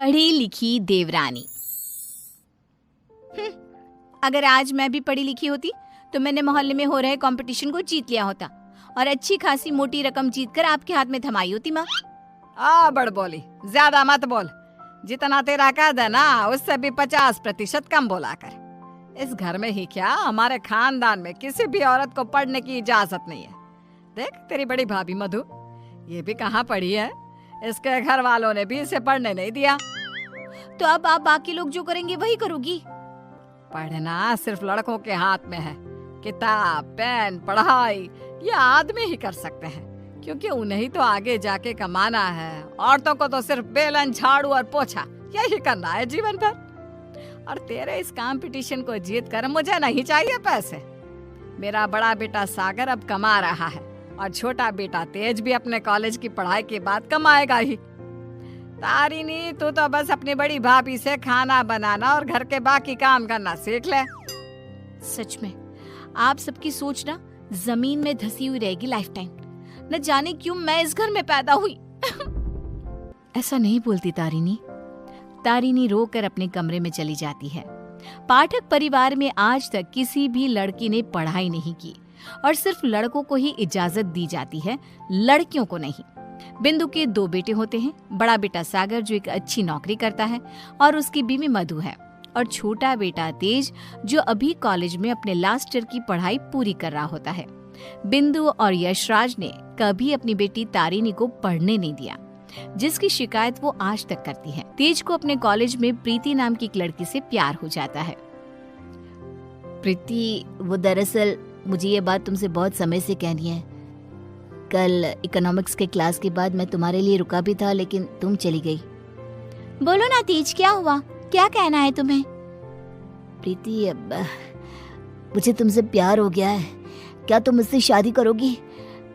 पढ़ी लिखी देवरानी। अगर आज मैं भी पढ़ी लिखी होती तो मैंने मोहल्ले में हो रहे कंपटीशन को जीत लिया होता और अच्छी खासी मोटी रकम जीतकर आपके हाथ में थमाई होती माँ। बड़ बोली, ज्यादा मत बोल। जितना तेरा कद है ना उससे भी 50% कम बोला कर। इस घर में ही क्या, हमारे खानदान में किसी भी औरत को पढ़ने की इजाजत नहीं है। देख तेरी बड़ी भाभी मधु, ये भी कहाँ पढ़ी है, इसके घर वालों ने भी इसे पढ़ने नहीं दिया। तो अब आप बाकी लोग जो करेंगे वही करोगी? पढ़ना सिर्फ लड़कों के हाथ में है। किताब, पेन, पढ़ाई ये आदमी ही कर सकते हैं, क्योंकि उन्हें ही तो आगे जाके कमाना है। औरतों को तो सिर्फ बेलन, झाड़ू और पोछा यही करना है जीवन भर। और तेरे इस कंपटीशन को जीत कर मुझे नहीं चाहिए पैसे। मेरा बड़ा बेटा सागर अब कमा रहा है और छोटा बेटा तेज भी अपने कॉलेज की पढ़ाई के बाद कमाएगा ही। तारिणी, तू तो बस अपनी बड़ी भाभी से खाना बनाना और घर के बाकी काम करना सीख ले। सच में आप सबकी सोच ना जमीन में धसी हुई रहेगी लाइफ टाइम। न जाने क्यों मैं इस घर में पैदा हुई। ऐसा नहीं बोलती तारिणी। तारिणी रोकर अपने कमरे में चली जाती है। पाठक परिवार में आज तक किसी भी लड़की ने पढ़ाई नहीं की और सिर्फ लड़कों को ही इजाजत दी जाती है, लड़कियों को नहीं। बिंदु के 2 बेटे होते हैं। बड़ा बेटा सागर जो एक अच्छी नौकरी करता है और उसकी बीवी मधु है, और छोटा बेटा तेज जो अभी कॉलेज में अपने लास्ट ईयर की पढ़ाई पूरी कर रहा होता है। बिंदु और यशराज ने कभी अपनी बेटी तारिणी को पढ़ने नहीं दिया, जिसकी शिकायत वो आज तक करती है। तेज को अपने कॉलेज में प्रीति नाम की एक लड़की से प्यार हो जाता है। प्रीति, वो दरअसल मुझे ये बात तुमसे बहुत समय से कहनी है। कल इकोनॉमिक्स के क्लास के बाद मैं तुम्हारे लिए रुका भी था, लेकिन तुम चली गई। बोलो ना तेज, क्या हुआ? क्या कहना है तुम्हें? प्रीति, अब मुझे तुमसे प्यार हो गया है। क्या तुम मुझसे शादी करोगी?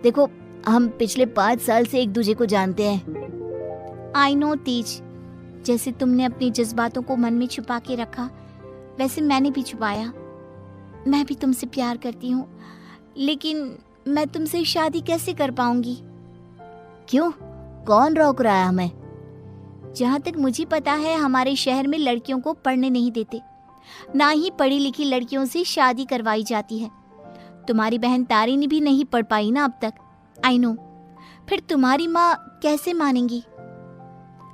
देखो, हम पिछले 5 साल से एक दूसरे को जानते हैं। आई नो तेज, जैसे तुमने अपने जज्बातों को मन में छुपा के रखा, वैसे मैंने भी छुपाया। मैं भी तुमसे प्यार करती हूँ, लेकिन मैं तुमसे शादी कैसे कर पाऊंगी? क्यों? कौन रोक रहा है हमें? जहाँ तक मुझे पता है हमारे शहर में लड़कियों को पढ़ने नहीं देते, ना ही पढ़ी लिखी लड़कियों से शादी करवाई जाती है। तुम्हारी बहन तारिणी भी नहीं पढ़ पाई ना अब तक। आई नो, फिर तुम्हारी माँ कैसे मानेंगी?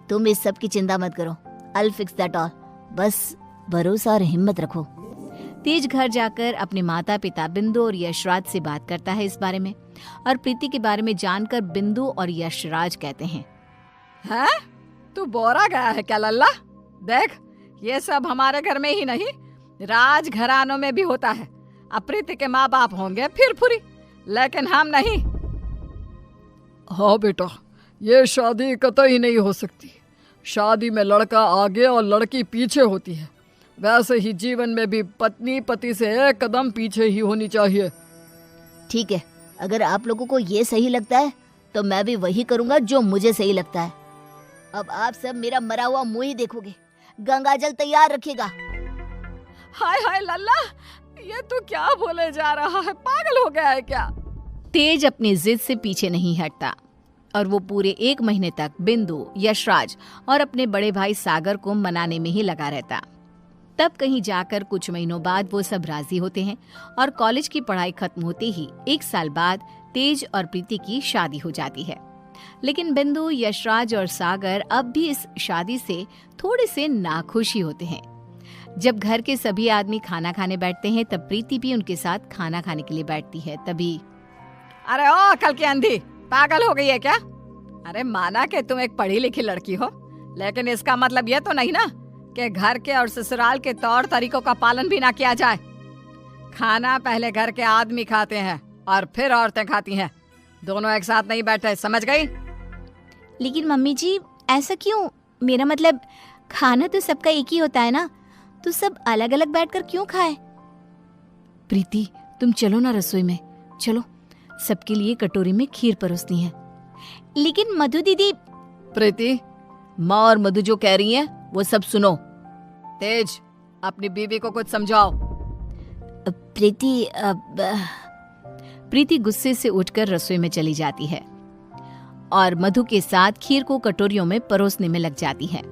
तुम इस सब की चिंता मत करो, I'll fix that all। बस भरोसा और हिम्मत रखो। तेज घर जाकर अपने माता पिता बिंदु और यशराज से बात करता है इस बारे में, और प्रीति के बारे में जानकर बिंदु और यशराज कहते हैं, हैं? तू बोरा गया है क्या लल्ला? देख, ये सब हमारे घर में ही नहीं, राज घरानों में भी होता है। अब प्रीति के माँ बाप होंगे फिर फुरी, लेकिन हम नहीं। हाँ बेटा, ये शादी कतई नहीं हो सकती। शादी में लड़का आगे और लड़की पीछे होती है। वैसे ही जीवन में भी पत्नी पति से 1 कदम पीछे ही होनी चाहिए। ठीक है, अगर आप लोगों को ये सही लगता है तो मैं भी वही करूंगा जो मुझे सही लगता है। अब आप सब मेरा मरा हुआ मुंह ही देखोगे। गंगाजल तैयार रखिएगा। हाय हाय लल्ला, ये तू क्या बोले जा रहा है? पागल हो गया है क्या? तेज अपनी जिद से पीछे नहीं हटता और वो पूरे 1 महीने तक बिंदु, यशराज और अपने बड़े भाई सागर को मनाने में ही लगा रहता। तब कहीं जाकर कुछ महीनों बाद वो सब राजी होते हैं और कॉलेज की पढ़ाई खत्म होते ही 1 साल बाद तेज और प्रीति की शादी हो जाती है। लेकिन बिंदु, यशराज और सागर अब भी इस शादी से थोड़े से नाखुश ही होते हैं। जब घर के सभी आदमी खाना खाने बैठते हैं तब प्रीति भी उनके साथ खाना खाने के लिए बैठती है। तभी, अरे ओ कल की अंधी, पागल हो गई है क्या? अरे माना कि तुम एक पढ़ी लिखी लड़की हो, लेकिन इसका मतलब ये तो नहीं ना कि घर के और ससुराल के तौर तरीकों का पालन भी ना किया जाए। खाना पहले घर के आदमी खाते हैं और फिर औरतें खाती हैं, दोनों एक साथ नहीं बैठे, समझ गई? लेकिन मम्मी जी, ऐसा क्यों? मेरा मतलब खाना तो सबका एक ही होता है ना, तो सब अलग अलग बैठकर क्यों खाए? प्रीति, तुम चलो ना रसोई में, चलो, सबके लिए कटोरी में खीर परोसनी है। लेकिन मधु दीदी। प्रीति, माँ और मधु जो कह रही हैं वो सब सुनो। तेज, अपनी बीवी को कुछ समझाओ। प्रीति गुस्से से उठकर रसोई में चली जाती है और मधु के साथ खीर को कटोरियों में परोसने में लग जाती है।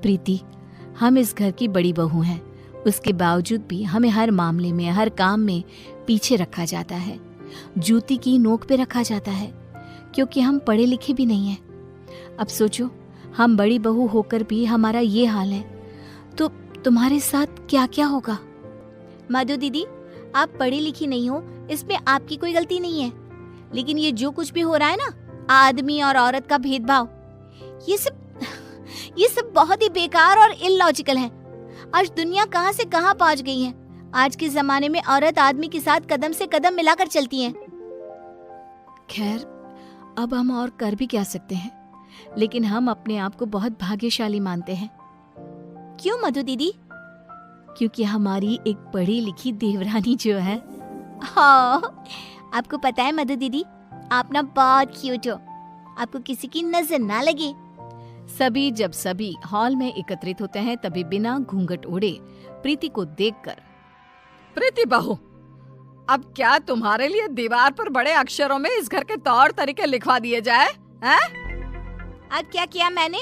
प्रीति, हम इस घर की बड़ी बहू हैं, उसके बावजूद भी हमें हर मामले में, हर काम में पीछे रखा जाता है, जूती की नोक पे रखा जाता है, क्योंकि हम पढ़े लिखे भी नहीं हैं। अब सोचो, हम बड़ी बहू होकर भी हमारा ये हाल है, तो तुम्हारे साथ क्या क्या होगा। मधु दीदी, आप पढ़ी लिखी नहीं हो, इसमें आपकी कोई गलती नहीं है, लेकिन ये जो कुछ भी हो रहा है ना, आदमी और औरत का भेदभाव, ये सब बहुत ही बेकार और इलॉजिकल है। आज दुनिया कहां से कहां पहुंच गई है। आज के जमाने में औरत आदमी के साथ कदम से कदम मिलाकर चलती है। खैर, अब हम और कर भी क्या सकते हैं, लेकिन हम अपने आप को बहुत भाग्यशाली मानते हैं। क्यों मधु दीदी? क्योंकि हमारी एक पढ़ी लिखी देवरानी जो है। हाँ, आपको पता है मधु दीदी, आप ना बहुत क्यूट हो, आपको किसी की नजर ना लगे। जब सभी हॉल में एकत्रित होते हैं, तभी बिना घूंघट ओढ़े प्रीति को देखकर, प्रीति बहू, अब क्या तुम्हारे लिए दीवार पर बड़े अक्षरों में इस घर के तौर तरीके लिखवा दिए जाए हैं? अब क्या किया मैंने?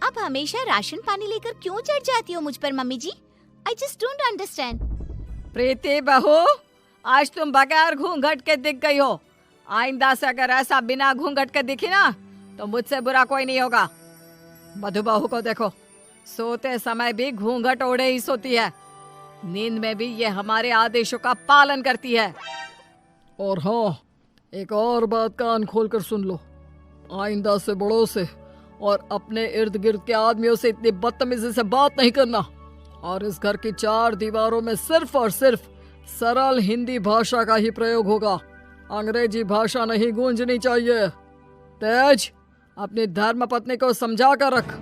आप हमेशा राशन पानी लेकर क्यों चढ़ जाती हो मुझ पर मम्मी जी? I just don't understand. Preeti बहू, आज तुम बगैर घूंघट के दिख गई हो। आइंदा से अगर ऐसा बिना घूंघट के दिखी ना, तो मुझसे बुरा कोई नहीं होगा। मधु बहू को देखो, सोते समय भी घूंघट ओढ़े ही सोती है, नींद में भी ये हमारे आदेशों का पालन करती है। और हाँ, एक और बात कान खोलकर सुन लो, आइंदा से बड़ों से और अपने इर्द गिर्द के आदमियों से इतनी बदतमीजी से बात नहीं करना, और इस घर की 4 दीवारों में सिर्फ और सिर्फ सरल हिंदी भाषा का ही प्रयोग होगा। अंग्रेजी भाषा नहीं गूंजनी चाहिए। तेज, अपनी धर्म पत्नी को समझा कर रख।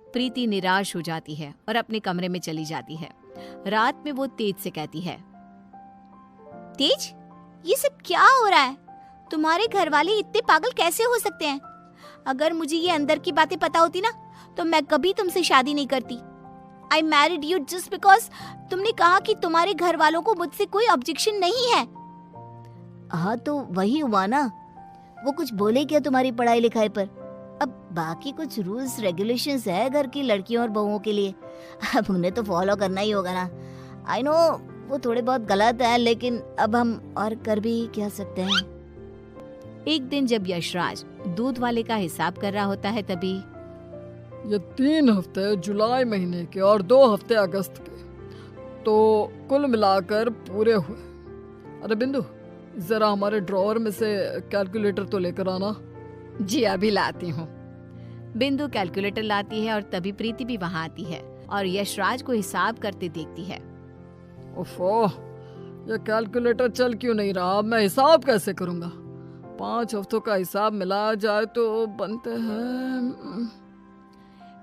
प्रीति निराश हो जाती है और अपने कमरे में चली जाती है। रात में वो तेज से कहती है, तेज, ये सब क्या हो रहा है? तुम्हारे घर वाले इतने पागल कैसे हो सकते हैं? अगर मुझे ये अंदर की बातें पता होती ना, तो मैं कभी तुमसे शादी नहीं करती। I married you just because तुमने कहा कि तुम्हारे घर वालों को मुझसे कोई ऑब्जेक्शन नहीं है। हाँ, तो वही हुआ ना, वो कुछ बोले क्या तुम्हारी पढ़ाई लिखाई पर? अब बाकी कुछ रूल्स रेगुलेशंस है घर की लड़कियों और बहुओं के लिए, अब उन्हें तो फॉलो करना ही होगा ना। आई नो वो थोड़े बहुत गलत है, लेकिन अब हम और कर भी क्या सकते हैं। एक दिन जब यशराज दूध वाले का हिसाब कर रहा होता है, तभी ये 3 हफ्ते जुलाई महीने के और 2 हफ्ते अगस्त के, तो कुल मिलाकर पूरे हुए। अरे बिंदु, जरा हमारे ड्रॉअर में से कैलकुलेटर तो लेकर आना। जी अभी लाती हूँ। बिंदु कैलकुलेटर लाती है और तभी प्रीति भी वहाँ आती है और यशराज को हिसाब करते देखती है। ओफो, ये कैलकुलेटर चल क्यों नहीं रहा? अब मैं हिसाब कैसे करूंगा? 5 हफ्तों का हिसाब मिलाया जाए तो बनते हैं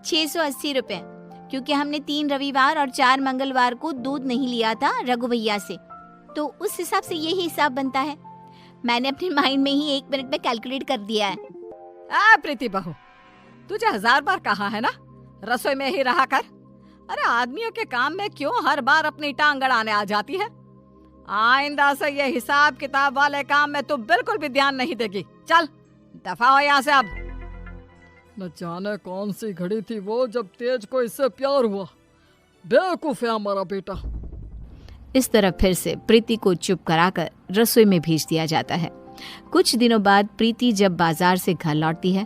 680 रुपए, क्योंकि हमने 3 रविवार और 4 मंगलवार को दूध नहीं लिया था रघु भैया से, तो उस हिसाब से यही हिसाब बनता है। मैंने अपने माइंड में ही 1 मिनट में कैलकुलेट कर दिया है। प्रीति बहू, तुझे 1000 बार कहा है ना, रसोई में ही रहा कर। अरे आदमियों के काम में क्यों हर बार अपनी टांग अड़ाने आ जाती है? आइंदा से ये हिसाब किताब वाले काम में तू बिल्कुल भी ध्यान नहीं देगी। चल दफा हो यहाँ से अब। न जाने कौन सी घड़ी थी वो जब तेज को इससे प्यार हुआ। बेवकूफ है हमारा बेटा। इस तरह फिर से प्रीति को चुप कराकर रसोई में भेज दिया जाता है। कुछ दिनों बाद प्रीति जब बाजार से घर लौटती है,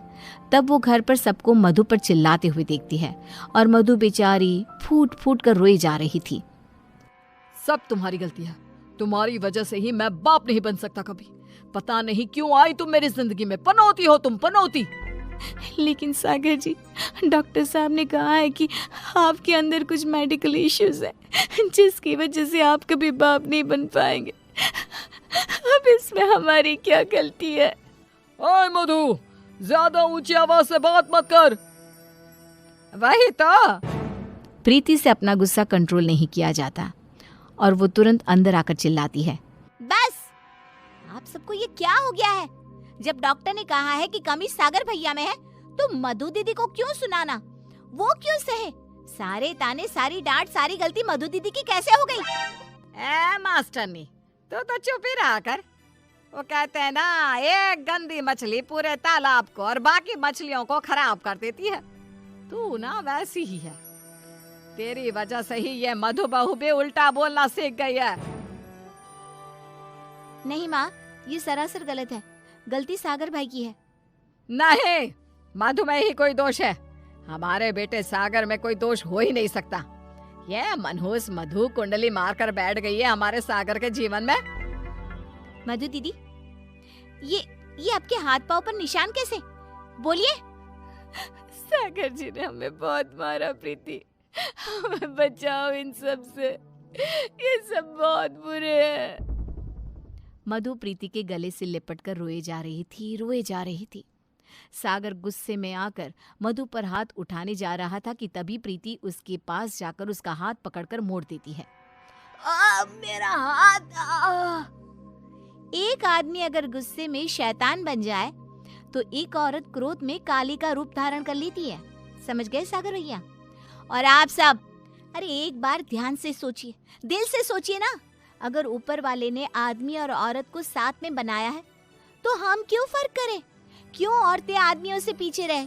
तब वो घर पर सबको मधु पर चिल्लाते हुए देखती है और मधु बेचारी फूट फूट कर रोई जा रही थी। सब तुम्हारी गलती है, तुम्हारी वजह से ही मैं बाप नहीं बन सकता कभी। पता नहीं क्यों आई तुम मेरी जिंदगी में, पनौती हो तुम, पनौती। लेकिन सागर जी, डॉक्टर साहब ने कहा है कि आपके अंदर कुछ मेडिकल इश्यूज है, जिसकी वजह से आप कभी बाप नहीं बन पाएंगे। अब इसमें हमारी क्या गलती है? ओए मधु, ज्यादा ऊंची आवाज से बात मत कर। वही तो। प्रीति से अपना गुस्सा कंट्रोल नहीं किया जाता और वो तुरंत अंदर आकर चिल्लाती है, बस, आप सबको ये क्या हो गया है? जब डॉक्टर ने कहा है कि कमी सागर भैया में है, तो मधु दीदी को क्यों सुनाना? वो क्यों सहे? सारे ताने, सारी डांट, सारी गलती मधु दीदी की कैसे हो गई? मास्टरनी, तो चुप ही रहा कर। वो कहते हैं ना, एक गंदी मछली पूरे तालाब को और बाकी मछलियों को खराब कर देती है। तू ना वैसी ही है, तेरी वजह से ही ये मधु बहू भी उल्टा बोलना सीख गई है। नहीं माँ, ये सरासर गलत है। गलती सागर भाई की है। नहीं, मधु में ही कोई दोष है। हमारे बेटे सागर में कोई दोष हो ही नहीं सकता। ये मनहूस मधु कुंडली मारकर बैठ गई है हमारे सागर के जीवन में। मधु दीदी, ये आपके हाथ पाँव पर निशान कैसे? बोलिए। सागर जी ने हमें बहुत मारा प्रीति, हमें बचाओ इन सब से, ये सब बहुत बुरे हैं। मधु प्रीति के गले से लिपटकर रोए जा रही थी। सागर गुस्से में आकर मधु पर हाथ उठाने जा रहा था कि तभी प्रीति उसके पास जाकर उसका हाथ पकड़कर मोड़ देती है। मेरा हाथ। एक आदमी अगर गुस्से में शैतान बन जाए तो एक औरत क्रोध में काली का रूप धारण कर लेती है। समझ गए सागर भैया? और आप सब, अरे एक बार ध्यान से सोचिए, दिल से सोचिए ना। अगर ऊपर वाले ने आदमी और औरत को साथ में बनाया है तो हम क्यों फर्क करें? क्यों औरतें आदमियों से पीछे रहे?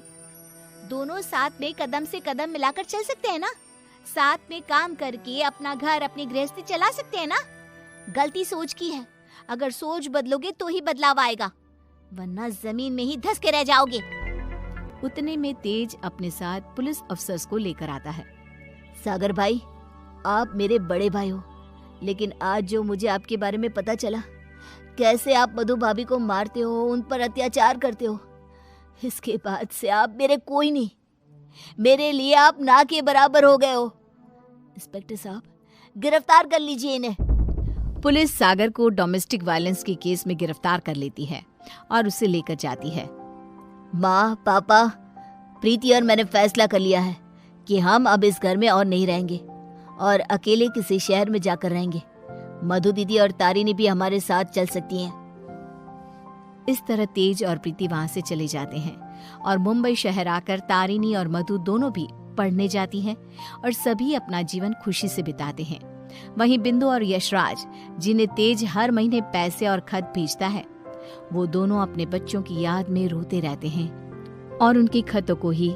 दोनों साथ में कदम से कदम मिलाकर चल सकते हैं ना। साथ में काम करके अपना घर, अपनी गृहस्थी चला सकते हैं ना। गलती सोच की है, अगर सोच बदलोगे तो ही बदलाव आएगा, वरना जमीन में ही धंस के रह जाओगे। उतने में तेज अपने साथ पुलिस अफसर्स को लेकर आता है। सागर भाई, आप मेरे बड़े भाई हो, लेकिन आज जो मुझे आपके बारे में पता चला, कैसे आप मधु भाभी को मारते हो, उन पर अत्याचार करते हो, इसके बाद से आप मेरे कोई नहीं। मेरे लिए आप ना के बराबर हो गए हो। इंस्पेक्टर साहब, गिरफ्तार कर लीजिए इन्हें। पुलिस सागर को डोमेस्टिक वायलेंस के केस में गिरफ्तार कर लेती है और उसे लेकर जाती है। माँ, पापा, प्रीति और मैंने फैसला कर लिया है कि हम अब इस घर में और नहीं रहेंगे और अकेले किसी शहर में जाकर रहेंगे। मधु दीदी और तारिनी भी हमारे साथ चल सकती हैं। इस तरह तेज और प्रीति वहां से चले जाते हैं और मुंबई शहर आकर तारिनी और मधु दोनों भी पढ़ने जाती हैं और सभी अपना जीवन खुशी से बिताते हैं। वहीं बिंदु और यशराज, जिन्हें तेज हर महीने पैसे और खत भेजता है, वो दोनों अपने बच्चों की याद में रोते रहते हैं और उनके खतों को ही